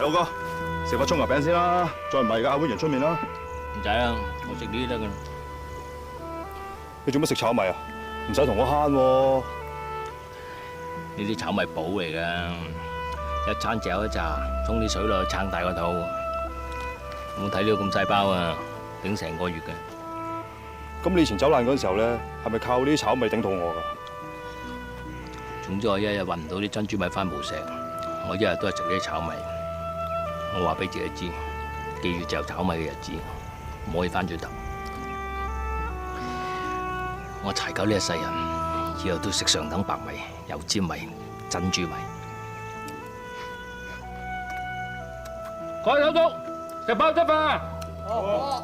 佬哥，食個葱油餅先啦，再唔係嘅，嗌碗陽春麵啦。唔使啦，我食呢啲得噶啦。你做乜食炒米啊？唔使同我慳喎。呢啲炒米寶嚟噶，一餐嚼一扎，沖啲水落去撐大個肚。我睇呢個咁細包啊，頂成個月嘅。咁你以前走難嗰陣時候咧，係咪靠呢啲炒米頂肚餓㗎？總之我一日運唔到啲珍珠米翻無錫，我一日都係食呢啲炒米。我話俾自己知，記住嚼炒米嘅日子，唔可以翻轉頭。我柴狗呢一世人，以後都食上等白米、油尖米、珍珠米。各位手足，食包汁飯。好。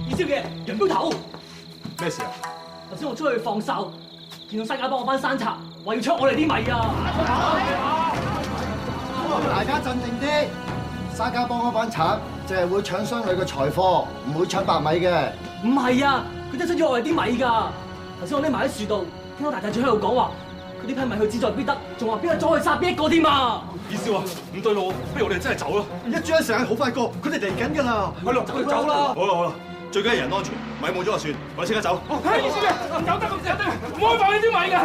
二少爺，楊標頭，咩事啊？頭先我出去放哨，見到西家幫我班山賊，話要搶我哋啲米啊！大家鎮定啲，沙家幫嗰班賊淨係會搶商旅嘅財貨，唔會搶白米嘅。唔係啊，佢真係搶咗我哋啲米㗎。頭先我匿埋喺樹度，聽到大隊長喺度講話，佢呢批米佢志在必得，仲話邊個再去殺邊一個添啊！二少啊，唔對路，不如我哋真係走啦。一轉一時間好快過，佢哋嚟緊㗎啦。係咯，走啦！好啦，最緊係人安全，米冇咗就算，我哋即刻走。二少爺，唔走得，唔可以放呢啲米㗎。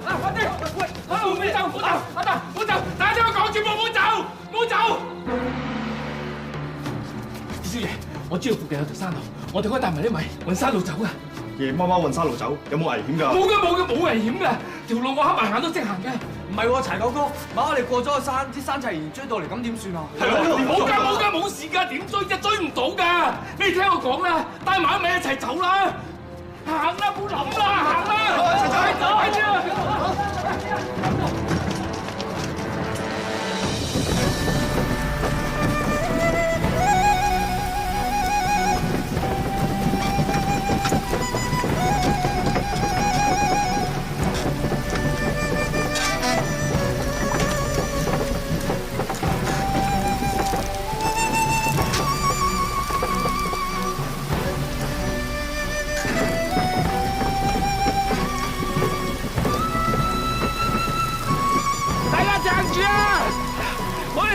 阿爹，喂，唔好走，大家聽我講住，唔好走。二少爺，我知道附近有條山路，我哋可以帶埋啲米揾山路走㗎。夜媽媽運山路走，有冇危險㗎？冇危險㗎，條路我黑埋眼都識行嘅。唔係喎，柴九哥，萬一我哋過咗個山，啲山賊仍然追到嚟，咁點算啊？係咯，冇事㗎，點追啫？追唔到㗎。你聽我講啦，帶埋一味一齊走啦，行啦，唔好諗啦，行啦，快啲啊！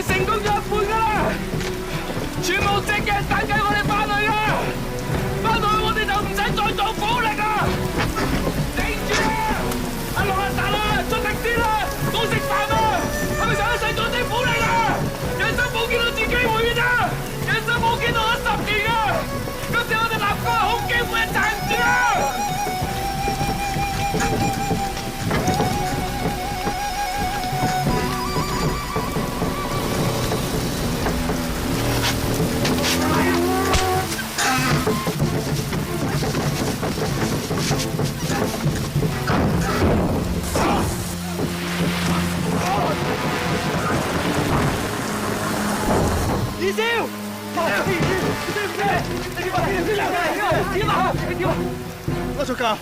成功咗一半㗎啦！全部隻嘅等緊我哋翻去啊！翻到去我哋就唔使再做苦力啊！頂住啊！阿龍阿達啊，出力啲啦！早食飯啊！係咪上一世做啲苦力啊？人生冇見到次機會㗎咋！人生冇見到我10年啊！今次我哋立功係好機會，撐住啊！二少，我出㗎，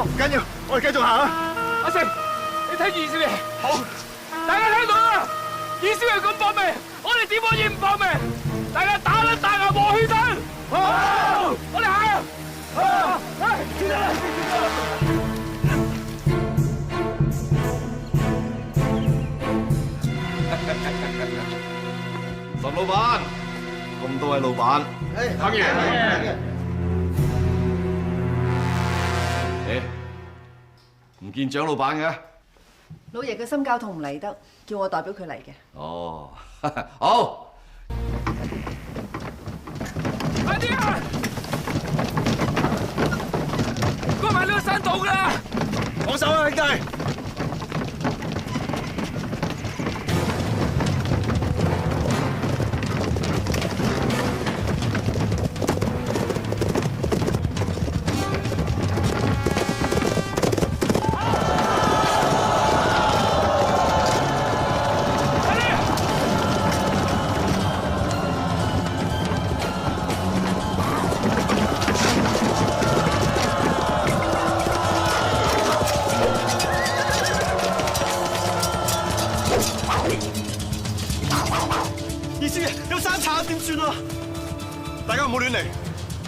唔緊要，我哋繼續行啊！阿成，你睇住二少爺。好，大家聽到啦！二少爺咁搏命，我哋點可以唔搏命？大家打啦大牙磨血燈！好，我哋行啊！轉啦！岑老闆，咁多位老闆，等爺。唔見蔣老闆嘅？老爺嘅心絞痛唔嚟得，叫我代表佢嚟嘅。哦，好。快啲啊！過埋呢個山道㗎啦！放手啦，兄弟！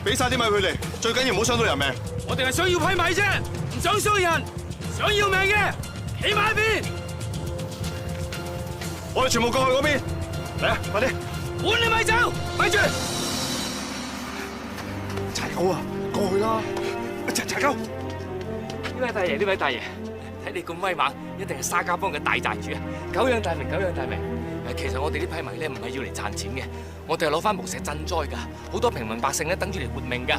俾晒啲米佢哋，最緊要唔好傷到人命。我哋係想要批米啫，唔想傷人。想要命嘅，企埋一邊。我哋全部過去嗰邊。嚟啊，快啲！換你咪走，咪住！柴狗啊，過去啦！柴狗，呢位大爺，呢位大爺，睇你咁威猛，一定係沙家幫嘅大寨主啊！久仰大名，久仰大名。其實我哋啲批米咧唔係要嚟賺錢嘅，我哋係攞翻無錫賑災㗎，好多平民百姓咧等住嚟活命㗎。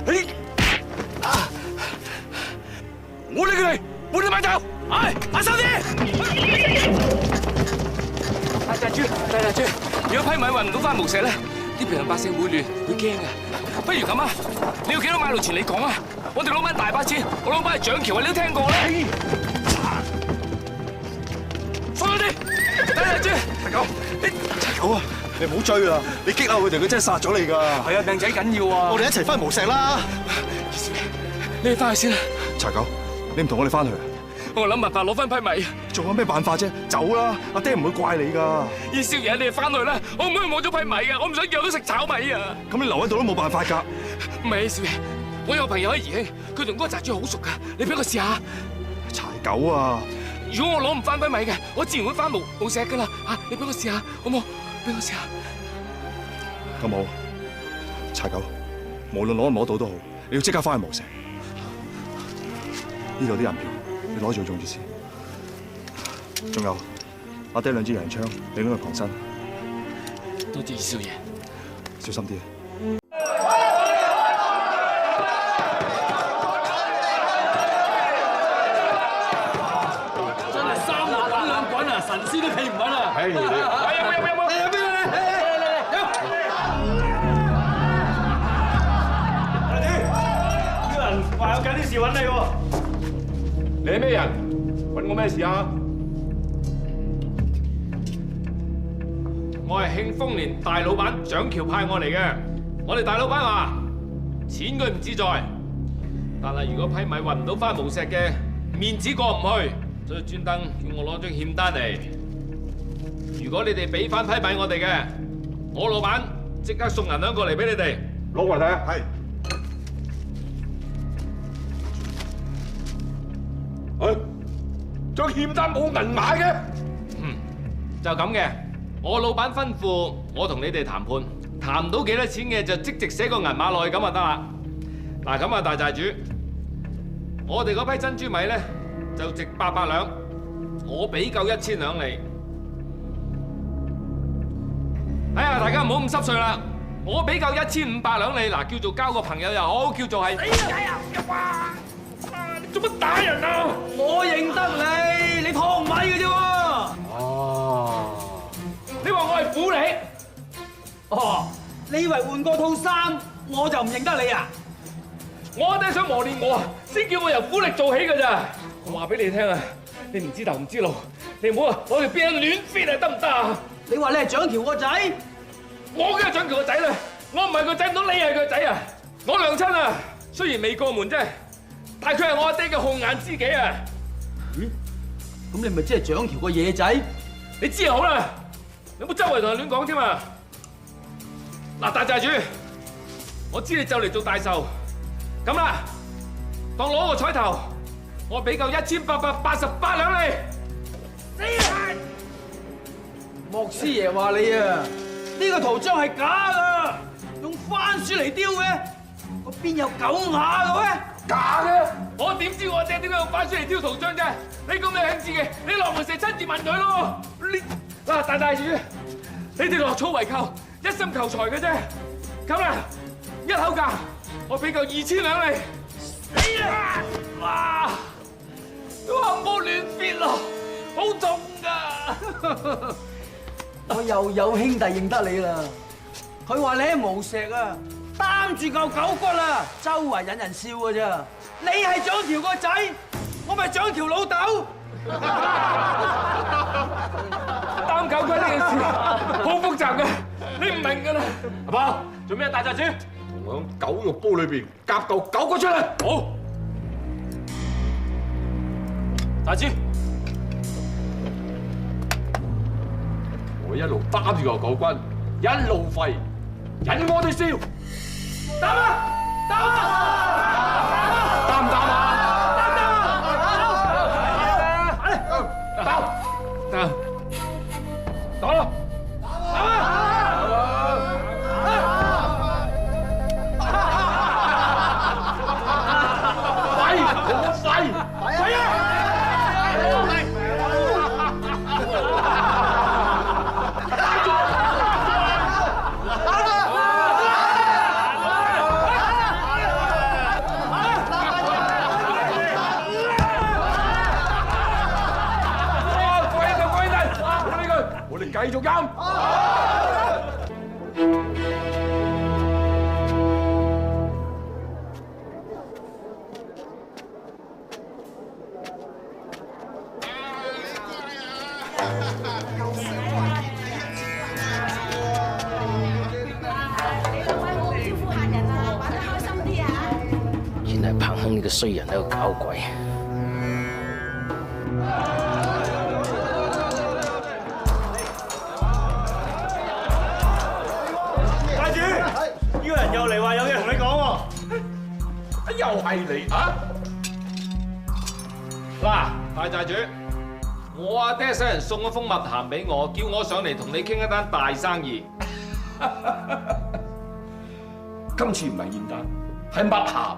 我理佢哋，換你咪走！唉，阿收啲！大寨主，大寨主，如果批米運唔到翻無錫咧，啲平民百姓會亂，會驚㗎。不如咁啊，你要幾多買路錢你講啊？我哋攞翻大把錢，我攞翻係蔣橋啊，你都聽過啦。放開啲，大寨主，大狗，柴狗啊，你唔好追啦！你激嬲佢哋，佢真係殺咗你㗎。係啊，命仔緊要啊！我哋一齊翻無錫啦！你哋翻去先啦。柴狗，你唔同我哋翻去啊？我諗辦法攞翻批米。仲有咩辦法啫？走啦！阿爹唔會怪你㗎。二少爺，你哋翻去啦！我唔可以冇咗批米㗎，我唔想日日都食炒米啊！咁你留喺度都冇辦法㗎。唔係，少爺，我有個朋友喺宜興，佢同嗰個寨主好熟㗎，你俾我試下。柴狗啊！如果我攞唔翻批米嘅，我自然會翻無錫㗎啦！嚇，你俾我試下，好冇？俾我試下。咁好，柴狗，無論攞唔攞到都好，你要即刻翻去無錫。呢度啲銀票，你攞住種住先。仲有，阿爹兩支洋槍，你拎去傍身。多謝二少爺，小心啲。真係三滾兩滾啊！神仙都企唔穩啊！有冇？話有緊啲事揾你喎。你係咩人？揾我咩事啊？我係慶豐年大老闆蔣橋派我嚟嘅。我哋大老闆話：錢佢唔志在，但係如果批米運唔到翻無錫嘅，面子過唔去，所以專登叫我攞張欠單嚟。如果你哋俾翻批米我哋嘅，我老闆即刻送銀兩過嚟俾你哋。攞過嚟睇下。係。張欠單冇銀碼嘅。就咁嘅。我老闆吩咐我同你哋談判，談唔到幾多錢嘅就即直寫個銀碼落去咁就得啦。嗱咁啊，大寨主，我哋嗰批珍珠米咧就值800兩，我俾夠1000兩你。哎呀，大家唔好咁濕碎啦，我俾夠1500兩你，嗱叫做交個朋友又好，叫做係。哎呀！哇！你做乜打人啊？我認得你，你托米嘅啫喎。你話我係苦力？哦，你以為換過套衫我就唔認得你啊？我爹想磨練我啊，先叫我由苦力做起㗎咋。我話俾你聽啊，你唔知頭唔知路，你唔好啊攞條鞭亂 fit 啊，得唔得啊？你話你係蔣橋個仔？我梗係蔣橋個仔啦，我唔係個仔，唔通你係佢個仔啊？我娘親啊，雖然未過門啫，但係佢係我阿爹嘅紅顏知己啊！咁你咪即係蔣橋個野仔？你知就好啦，你唔好周圍同人亂講添啊！嗱，大寨主，我知你就嚟做大壽，咁啦，當攞個彩頭，我俾夠1888兩你。莫師爺話你啊，呢個圖章係假噶，用番薯嚟雕嘅，個邊有狗牙嘅咩？假嘅，我點知我爹點解用番薯嚟雕圖章啫？你咁有興致嘅，你落門石親自問佢咯。嗱，大寨主，你哋落草為寇，一心求財嘅啫。咁啦，一口價，我俾夠2000兩你。死啦！哇！哇！唔好亂撇咯，好重㗎。我又有兄弟認得你啦，佢話你喺無錫啊，擔住嚿狗骨啦，周圍引人笑㗎咋。你係蔣橋個仔，我咪蔣橋老豆。擔狗骨呢件事好複雜㗎，你唔明㗎啦。阿寶，做咩大寨主？同響狗肉煲裏邊夾嚿狗骨出嚟。好，寨主。我一路擔住嚿狗骨，一路吠，引我哋笑。得啦，擔唔擔啊？打咯！我哋繼續飲。原來彭亨呢個衰人喺度搞鬼。大主，呢個人又嚟話有嘢同你講喎。又係你啊！嗱，大寨主，我阿爹使人送咗封密函俾我，叫我上嚟同你傾一單大生意。今次唔係現單，係密函，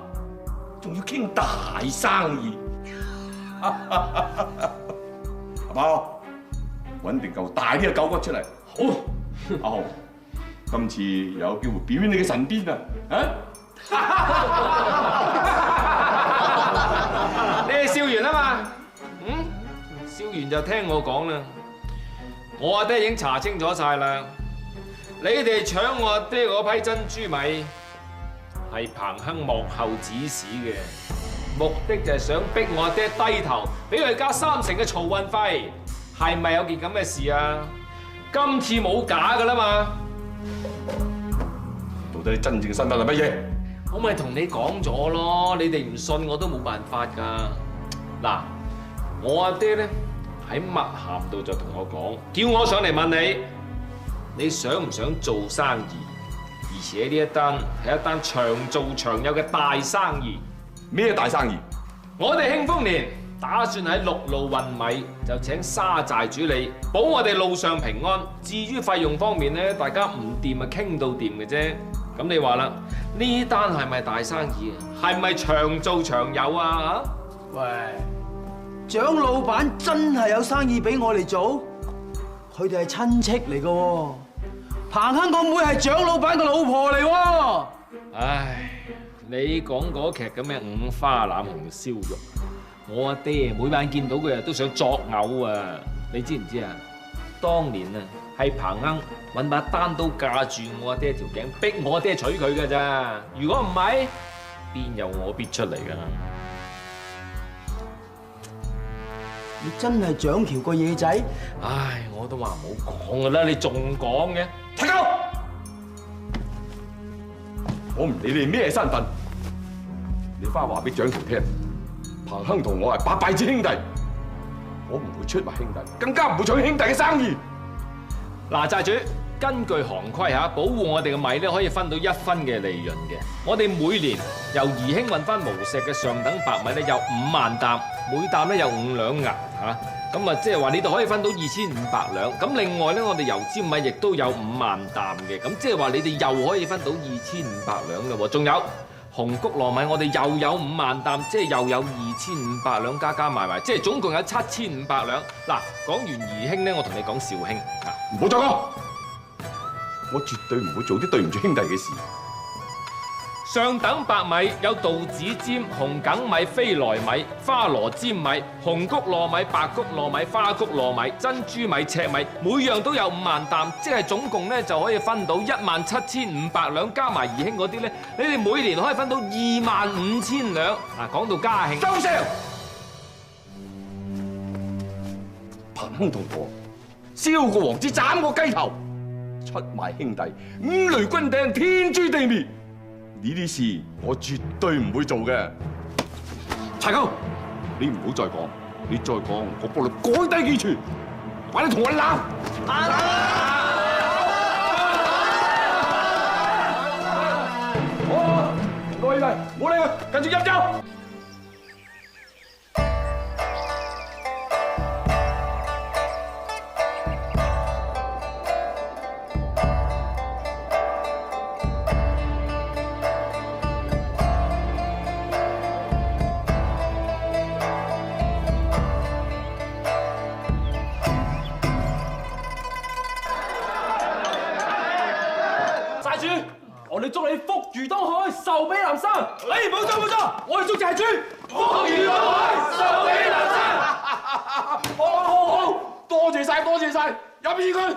仲要傾大生意。阿寶，揾定嚿大啲嘅狗骨出嚟。好，阿豪，今次有機會表演你嘅神鞭啊！你哋笑完啊嘛？笑完就聽我講啦。我阿爹已經查清楚晒啦，你哋搶我阿爹嗰批珍珠米係彭亨幕後指使嘅，目的就係想逼我阿爹低頭，俾佢加3成嘅漕運費。係咪有件咁嘅事啊？今次冇假㗎啦嘛。到底你真正嘅身份係乜嘢？我咪同你講咗咯，你哋唔信我都冇辦法㗎。嗱，我阿爹咧喺密函度就同我講，叫我上嚟問你想唔想做生意？而且呢一單係一單長做長有嘅大生意。咩大生意？我哋慶豐年打算喺陸路運米，就請沙寨主你保我哋路上平安。至於費用方面咧，大家唔掂咪傾到掂嘅啫。咁你話啦，呢單係咪大生意啊？係咪長做長有啊？喂，蔣老闆真係有生意俾我哋做？佢哋係親戚嚟㗎喎，彭亨個妹係蔣老闆個老婆嚟喎。唉，你講嗰劇咁嘅五花腩紅燒肉，我阿爹每晚見到佢啊都想作嘔啊！你知唔知啊？當年啊，係彭亨揾把單刀架住我阿爹條頸，逼我阿爹娶佢㗎咋。如果唔係，邊有我必出嚟㗎？你真係蔣橋個野仔？唉，我都話唔好講㗎啦，你仲講嘅？齊狗，我唔理你咩身份，你翻話俾蔣橋聽，彭亨同我係八拜之兄弟，我唔會出賣兄弟，更加唔會搶兄弟嘅生意。嗱，寨主，根據行規嚇，保護我哋嘅米咧可以分到1分嘅利潤嘅。我哋每年由宜興運翻無錫嘅上等白米咧有5萬擔，每擔咧有5兩銀嚇。咁啊，即係話你哋可以分到2500兩。咁另外咧，我哋油尖米亦都有5萬擔嘅。咁即係話你哋又可以分到2500兩嘞喎。仲有紅谷糯米，我哋又有5萬擔，即係又有2500兩，加加埋埋，即係總共有7500兩。嗱，講完宜興咧，我同你講肇興啊。唔好再講，我絕對唔會做啲對唔住兄弟嘅事。上等白米有稻子尖、紅梗米、飛來米、花羅尖米、紅谷糯米、白谷糯米、花谷糯米、珍珠米、赤米，每樣都有5萬擔，即係總共咧就可以分到17500兩，加埋宜興嗰啲咧，你哋每年可以分到25000兩。嗱，講到嘉慶，收聲！彭亨同我燒個王子斬個雞頭，出賣兄弟，五雷轟頂，天誅地滅。呢啲事我絕對唔會做嘅。柴狗，你唔好再講，你再講我幫你改低幾寸，或者同我鬧。好，各位兄弟，冇理佢，繼續飲酒。寨主，我哋祝你福如東海，壽比南山。哎，冇錯冇錯，我哋祝寨主福如東海，壽比南山。好，多謝晒，多謝晒，飲意佢。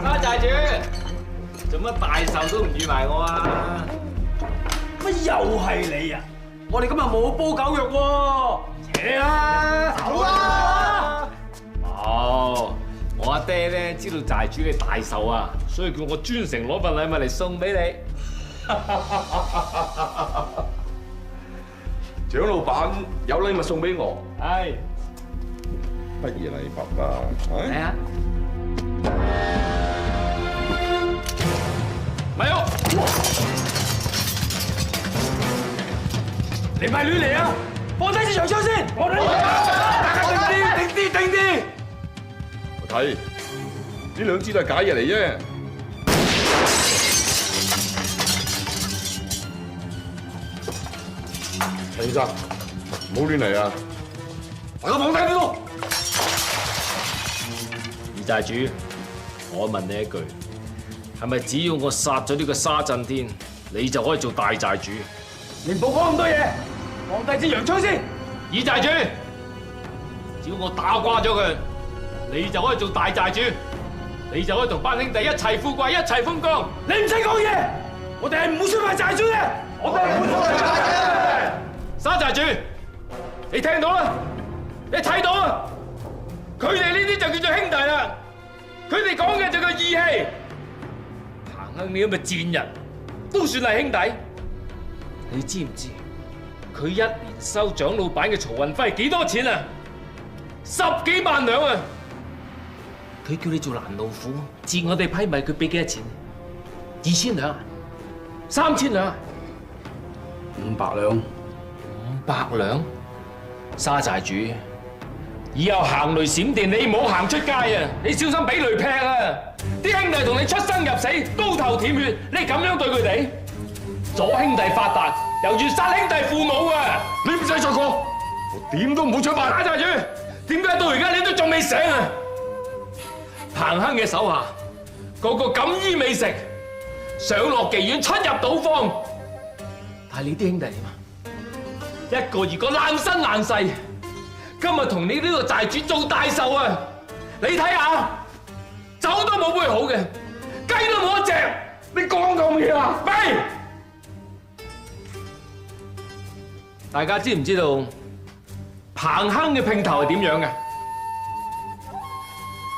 沙寨主，做乜大壽都唔預埋我啊？乜又係你啊？我哋今日冇煲狗肉喎，扯啦，走啦！哦，我阿爹咧知道寨主嘅大壽啊，所以叫我專程攞份禮物嚟送俾你。蔣老闆有禮物送俾我，係，不如禮物啊！嚟啊！咪喐！你咪亂嚟啊！放低支長槍先，我哋定啲。我睇呢兩支都係假嘢嚟啫。陳先生，唔好亂嚟啊！大家放低呢度。二寨主，我問你一句，係咪只要我殺咗呢個沙震天，你就可以做大寨主？你唔好講咁多嘢，放低支洋槍先。二寨主，只要我打瓜咗佢，你就可以做大寨主，你就可以同班兄弟一齊富貴，一齊風光。你唔使講嘢，我哋係唔會出賣寨主嘅。我哋係唔會出賣寨主。沙寨主，你聽到啦？你睇到啦？佢哋呢啲就叫做兄弟啦，佢哋講嘅就叫義氣。彭亨你咁嘅賤人，都算係兄弟。你知唔知佢一年收蔣老闆嘅曹運費幾多錢啊？10幾萬兩啊！佢叫你做攔路虎，截我哋批米，佢俾幾多錢？2000兩？3000兩？500兩。500兩？沙寨主，以後行雷閃電你唔好行出街啊！你小心俾雷劈啊！啲兄弟同你出生入死，刀頭舔血，你咁樣對佢哋？左兄弟發達，猶如殺兄弟父母啊！你唔使再講，我點都唔會出賣。沙寨主，點解到而家你都仲未醒啊？彭亨嘅手下個個錦衣未食，上落妓院，出入賭坊，但係你啲兄弟點啊？一個二個爛身爛世，今日同你呢個寨主做大壽啊！你睇下，酒都冇杯好嘅，雞都冇一隻，你講咁嘢啊？喂！大家知唔知道彭亨嘅姘頭係點樣嘅？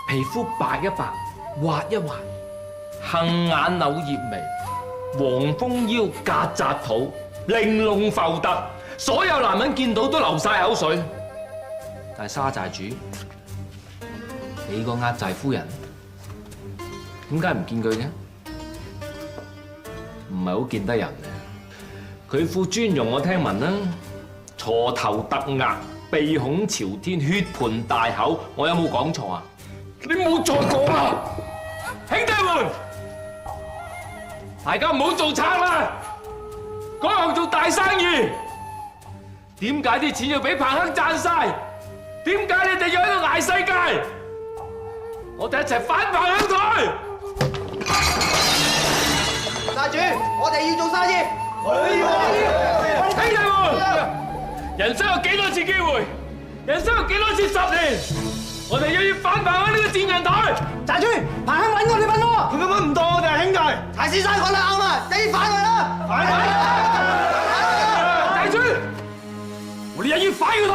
皮膚白一白，滑一滑，杏眼柳葉眉，黃蜂腰，曱甴肚，玲瓏浮凸，所有男人見到都流晒口水。但係沙寨主，你個壓寨夫人點解唔見佢嘅？唔係好見得人嘅。佢副尊容我聽聞啦，鋤頭突額，鼻孔朝天，血盆大口，我有冇講錯啊？你唔好再講啦，兄弟們，大家唔好做賊啦，改行做大生意。點解啲錢要俾彭亨賺晒？點解你哋要喺度捱世界？我哋一齊反彭亨台！寨主，我哋要做生意。兄弟們，人生有幾多次機會？人生有幾多次10年？我哋又要反彭亨呢個賤人台！寨主，彭亨揾我，你揾我。佢根本唔當我哋係兄弟。柴先生講得啱啊，你反佢啦！寨主，我哋又要反佢台！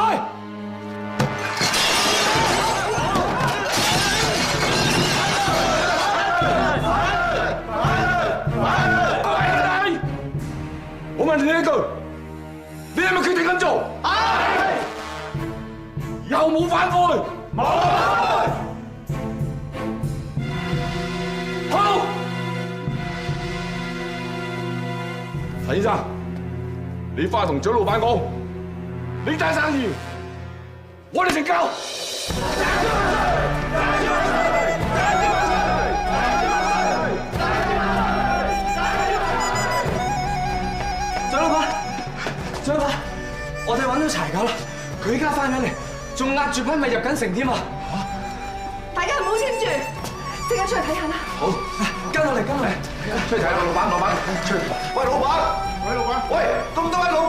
我問你一句，你係咪決定咁做？係。有冇反悔？冇。好，陳先生，你翻去同蔣老闆講，你單生意，我哋成交。張老闆，我哋揾到柴狗啦，佢依家翻緊嚟，仲壓住批米入緊城添啊！大家唔好簽住，即刻出去睇下啦。好，跟我嚟，跟我嚟，出去睇下老闆，出去。喂，老闆，喂，咁多位老闆。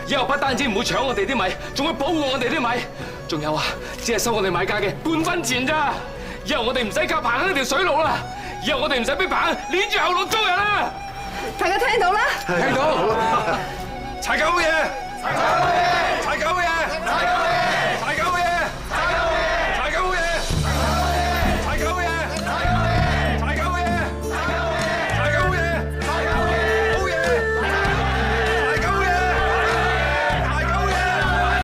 以後不單止唔會搶我哋啲米，仲會保護我哋啲米。仲有啊，只係收我哋買家嘅半分錢咋。以後我哋唔使靠彭呢條水路啦，以後我哋唔使俾彭捏住後腦捉人啦。大家聽到啦？聽到。柴狗好嘢！柴狗好嘢！柴狗好嘢！柴狗好嘢！